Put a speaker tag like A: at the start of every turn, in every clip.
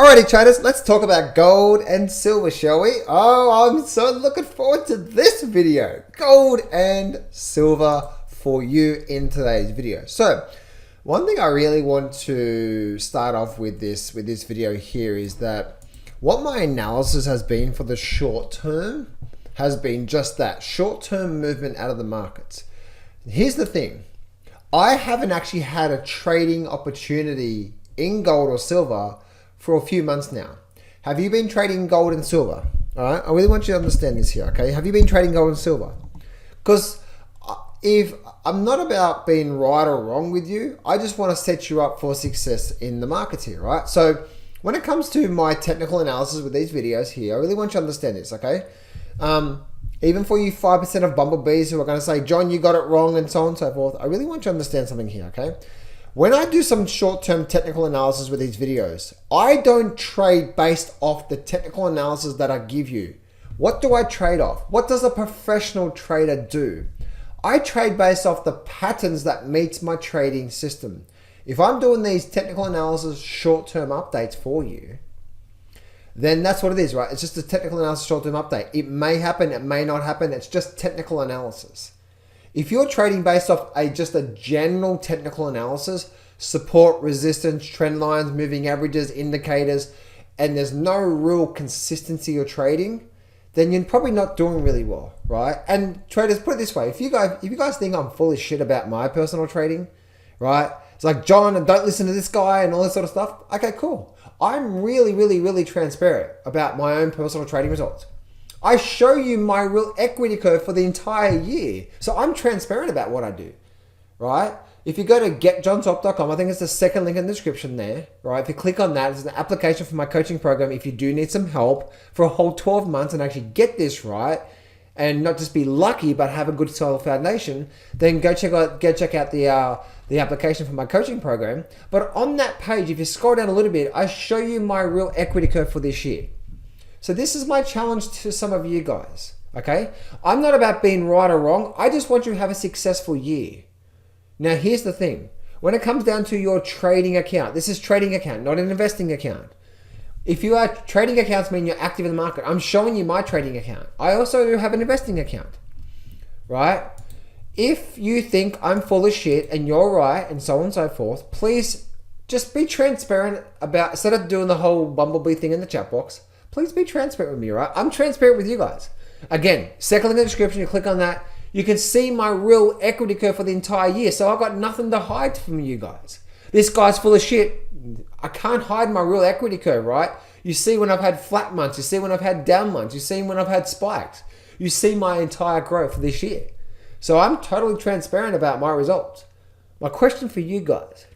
A: Alrighty, traders, let's talk about gold and silver, shall we? Oh, I'm so looking forward to this video. Gold and silver for you in today's video. So, one thing I really want to start off with this video here is that what my analysis has been for the short term has been just that, short-term movement out of the markets. Here's the thing. I haven't actually had a trading opportunity in gold or silver for a few months now. Have you been trading gold and silver? All right, I really want you to understand this here, okay? Have you been trading gold and silver? Because if I'm not about being right or wrong with you, I just want to set you up for success in the markets here, right? So when it comes to my technical analysis with these videos here, I really want you to understand this, okay? Even for you 5% of bumblebees who are going to say, John, you got it wrong, and so on and so forth, I really want you to understand something here, okay? When I do some short-term technical analysis with these videos, I don't trade based off the technical analysis that I give you. What do I trade off? What does a professional trader do? I trade based off the patterns that meets my trading system. If I'm doing these technical analysis short-term updates for you, then that's what it is, right? It's just a technical analysis short-term update. It may happen, it may not happen. It's just technical analysis. If you're trading based off just a general technical analysis, support, resistance, trend lines, moving averages, indicators, and there's no real consistency of trading, then you're probably not doing really well, right? And traders, put it this way, if you guys think I'm full of shit about my personal trading, right? It's like, John, don't listen to this guy and all this sort of stuff. Okay, cool. I'm really transparent about my own personal trading results. I show you my real equity curve for the entire year. So I'm transparent about what I do, right? If you go to getjohntop.com, I think it's the second link in the description there, right? If you click on that, it's an application for my coaching program. If you do need some help for a whole 12 months and actually get this right, and not just be lucky, but have a good solid foundation, then go check out the application for my coaching program. But on that page, if you scroll down a little bit, I show you my real equity curve for this year. So this is my challenge to some of you guys, okay? I'm not about being right or wrong. I just want you to have a successful year. Now, here's the thing. When it comes down to your trading account, this is trading account, not an investing account. If you are trading accounts mean you're active in the market, I'm showing you my trading account. I also do have an investing account, right? If you think I'm full of shit and you're right and so on and so forth, please just be transparent about, instead of doing the whole bumblebee thing in the chat box, please be transparent with me, right? I'm transparent with you guys. Again, second link in the description, you click on that. You can see my real equity curve for the entire year. So I've got nothing to hide from you guys. This guy's full of shit. I can't hide my real equity curve, right? You see when I've had flat months. You see when I've had down months. You see when I've had spikes. You see my entire growth for this year. So I'm totally transparent about my results. My question for you guys,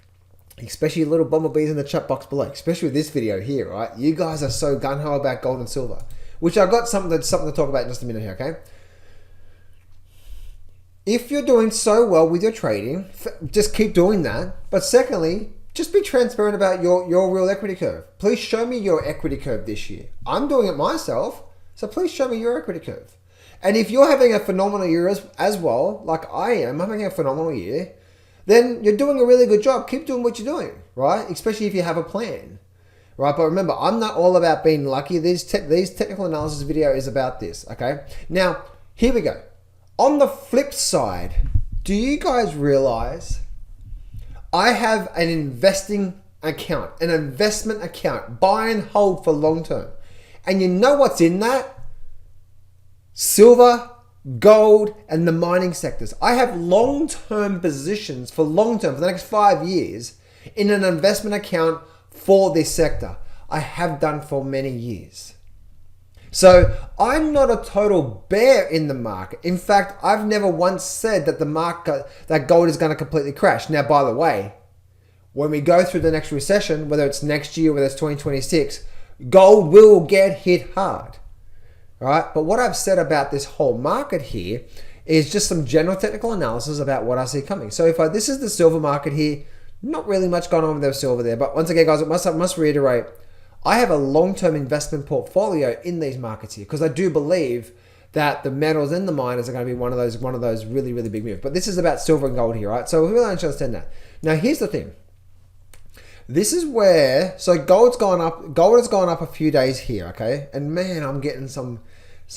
A: especially you little bumblebees in the chat box below, especially with this video here, right? You guys are so gung-ho about gold and silver, which I've got something to talk about in just a minute here, okay? If you're doing so well with your trading, just keep doing that. But secondly, just be transparent about your real equity curve. Please show me your equity curve this year. I'm doing it myself, so please show me your equity curve. And if you're having a phenomenal year as well, like I am, I'm having a phenomenal year, then you're doing a really good job. Keep doing what you're doing, right? Especially if you have a plan, right? But remember, I'm not all about being lucky. These technical analysis video is about this, okay? Now, here we go. On the flip side, do you guys realize I have an investing account, an investment account, buy and hold for long term. And you know what's in that? Silver, gold, and the mining sectors. I have long-term positions for the next 5 years in an investment account for this sector. I have done for many years. So I'm not a total bear in the market. In fact, I've never once said that that gold is going to completely crash. Now, by the way, when we go through the next recession, whether it's next year, whether it's 2026, gold will get hit hard. All right? But what I've said about this whole market here is just some general technical analysis about what I see coming. So this is the silver market here, not really much going on with the silver there. But once again, guys, I must reiterate, I have a long-term investment portfolio in these markets here because I do believe that the metals and the miners are going to be one of those really big moves. But this is about silver and gold here, right? So we really don't understand that. Now, here's the thing. This is where, so gold has gone up a few days here, okay? And man, I'm getting some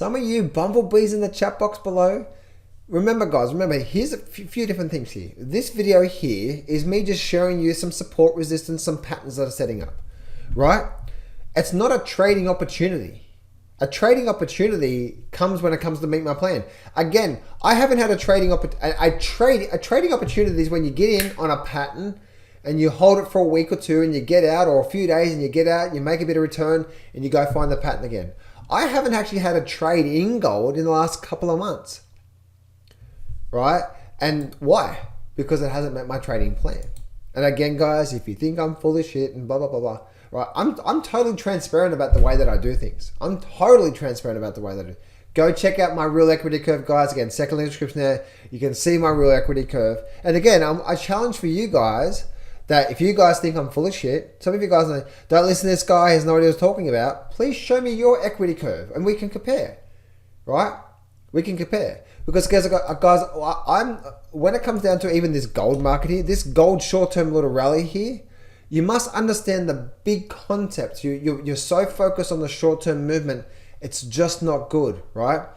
A: of you bumblebees in the chat box below. Remember guys, here's a few different things here. This video here is me just showing you some support resistance, some patterns that are setting up, right? It's not a trading opportunity. A trading opportunity comes when it comes to meet my plan. Again, I haven't had a trading opportunity. A trading opportunity is when you get in on a pattern and you hold it for a week or two and you get out, or a few days and you get out, you make a bit of return and you go find the pattern again. I haven't actually had a trade in gold in the last couple of months. Right? And why? Because it hasn't met my trading plan. And again, guys, if you think I'm full of shit and blah, blah, blah, blah, right? I'm totally transparent about the way that I do things. I'm totally transparent about the way that I do. Go check out my real equity curve, guys. Again, second link in the description there. You can see my real equity curve. And again, I challenge for you guys that if you guys think I'm full of shit, some of you guys don't listen to this guy, he has no idea what he's talking about. Please show me your equity curve and we can compare, right? We can compare. Because guys, when it comes down to even this gold market here, this gold short-term little rally here, you must understand the big concept. You're so focused on the short-term movement, it's just not good, right?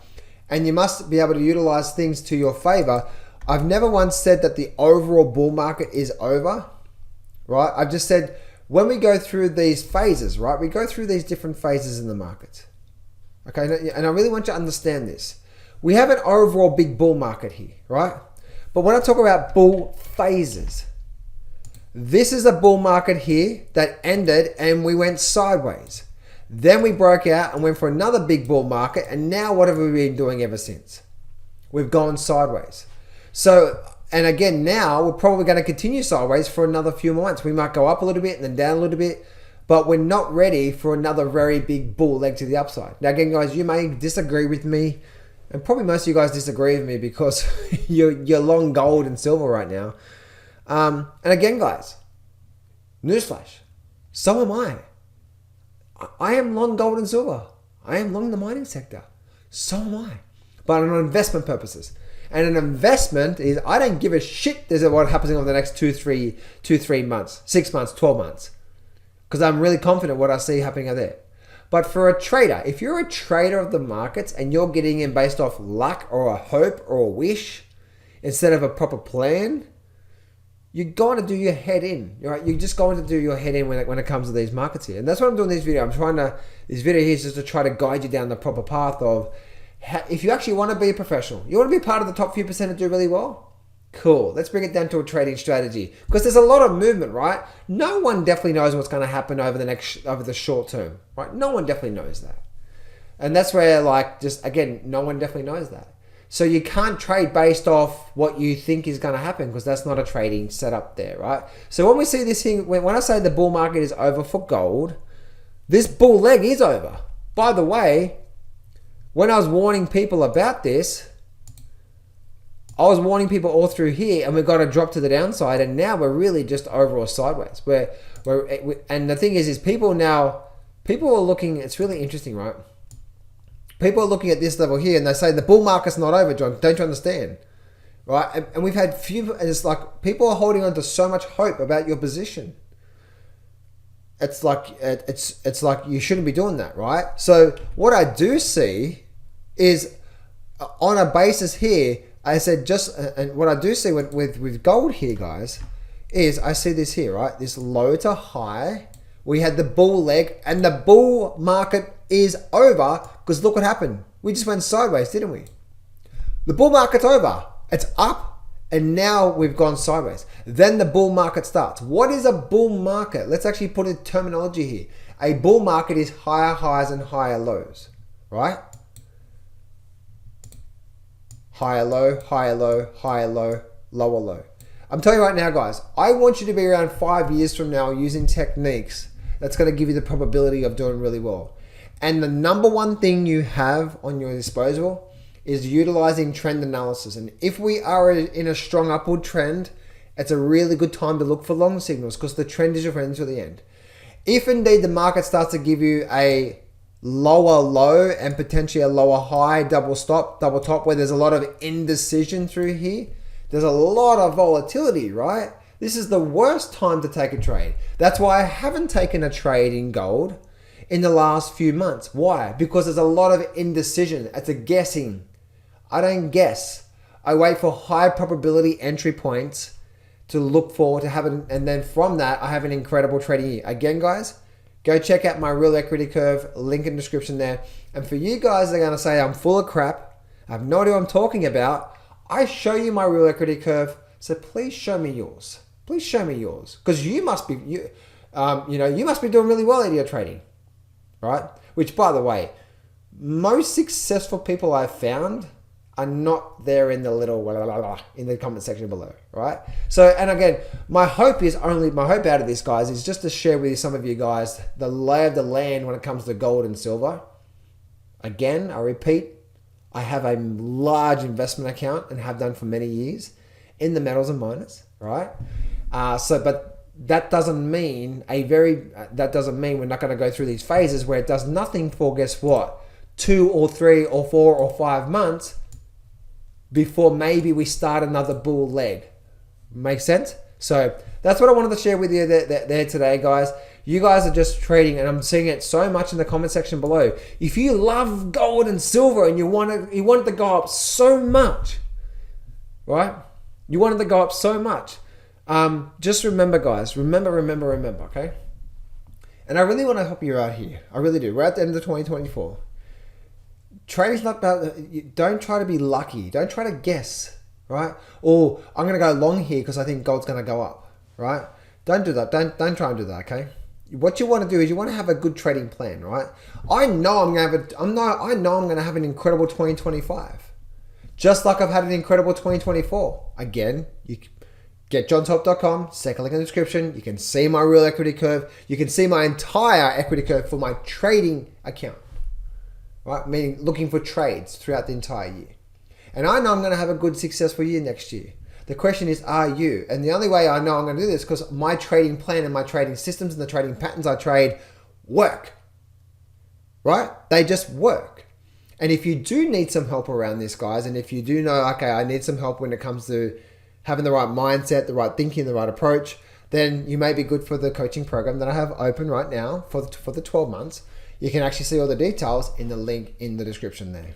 A: And you must be able to utilize things to your favor. I've never once said that the overall bull market is over, right? I've just said when we go through these phases, right? We go through these different phases in the market, okay? And I really want you to understand this. We have an overall big bull market here, right? But when I talk about bull phases, this is a bull market here that ended and we went sideways. Then we broke out and went for another big bull market. And now what have we been doing ever since? We've gone sideways. So, and again, now we're probably going to continue sideways for another few months. We might go up a little bit and then down a little bit, but we're not ready for another very big bull leg to the upside. Now again, guys, you may disagree with me. And probably most of you guys disagree with me because you're long gold and silver right now. And again, guys, newsflash, so am I. I am long gold and silver. I am long the mining sector. So am I. But on investment purposes. And an investment is, I don't give a shit what happens over the next 2, 3 months, 6 months, 12 months. Because I'm really confident what I see happening out there. But for a trader, if you're a trader of the markets and you're getting in based off luck or a hope or a wish instead of a proper plan, you're going to do your head in. Right? You're just going to do your head in when it comes to these markets here. And that's what I'm doing in this video. This video here is just to try to guide you down the proper path of if you actually want to be a professional, you want to be part of the top few percent and do really well. Cool. Let's bring it down to a trading strategy because there's a lot of movement, right? No one definitely knows what's going to happen over the short term, right? No one definitely knows that. And that's where no one definitely knows that. So you can't trade based off what you think is going to happen because that's not a trading setup there, right? So when we see this thing, when I say the bull market is over for gold, this bull leg is over. By the way, when I was warning people about this, I was warning people all through here and we've got to drop to the downside and now we're really just overall sideways. And the thing is people are looking, it's really interesting, right? People are looking at this level here and they say the bull market's not over, John, don't you understand? Right? And we've had it's like people are holding on to so much hope about your position. It's like you shouldn't be doing that, right? So what I do see is on a basis here, I said and what I do see with gold here, guys, is I see this here, right? This low to high. We had the bull leg and the bull market is over because look what happened. We just went sideways, didn't we? The bull market's over. It's up and now we've gone sideways. Then the bull market starts. What is a bull market? Let's actually put a terminology here. A bull market is higher highs and higher lows, right? Higher low, higher low, higher low, lower low. I'm telling you right now, guys, I want you to be around 5 years from now using techniques that's going to give you the probability of doing really well. And the number one thing you have on your disposal is utilizing trend analysis. And if we are in a strong upward trend, it's a really good time to look for long signals because the trend is your friend to the end. If indeed the market starts to give you a lower low and potentially a lower high, double top, where there's a lot of indecision through here, there's a lot of volatility, right? This is the worst time to take a trade. That's why I haven't taken a trade in gold in the last few months. Why? Because there's a lot of indecision. It's a guessing. I don't guess. I wait for high probability entry points to look forward to having, and then from that, I have an incredible trading year. Again, guys, go check out my real equity curve, link in the description there. And for you guys that are gonna say I'm full of crap, I have no idea what I'm talking about, I show you my real equity curve, so please show me yours. Please show me yours, because you must be you must be doing really well at your trading, right? Which, by the way, most successful people I've found are not there in the little in the comment section below, right? So, and again, my hope out of this, guys, is just to share with you, some of you guys, the lay of the land when it comes to gold and silver. Again, I repeat, I have a large investment account and have done for many years in the metals and miners, right? But that doesn't mean we're not going to go through these phases where it does nothing for, guess what, 2 or 3 or 4 or 5 months before maybe we start another bull leg. Make sense? So that's what I wanted to share with you there today, guys. You guys are just trading, and I'm seeing it so much in the comment section below. If you love gold and silver and you want it to go up so much, right? You want it to go up so much. Just remember, guys, remember, okay? And I really want to help you out here. I really do. We're at the end of 2024. Trading's not about, don't try to be lucky. Don't try to guess, right? Or I'm going to go long here because I think gold's going to go up, right? Don't do that. Don't try and do that, okay? What you want to do is you want to have a good trading plan, right? I know I'm going to have an incredible 2025. Just like I've had an incredible 2024. Again, you get johntop.com, second link in the description. You can see my real equity curve. You can see my entire equity curve for my trading account, right? Meaning looking for trades throughout the entire year. And I know I'm going to have a good, successful year next year. The question is, are you? And the only way I know I'm going to do this is because my trading plan and my trading systems and the trading patterns I trade work, right? They just work. And if you do need some help around this, guys, and if you do know, okay, I need some help when it comes to having the right mindset, the right thinking, the right approach, then you may be good for the coaching program that I have open right now for the 12 months. You can actually see all the details in the link in the description there.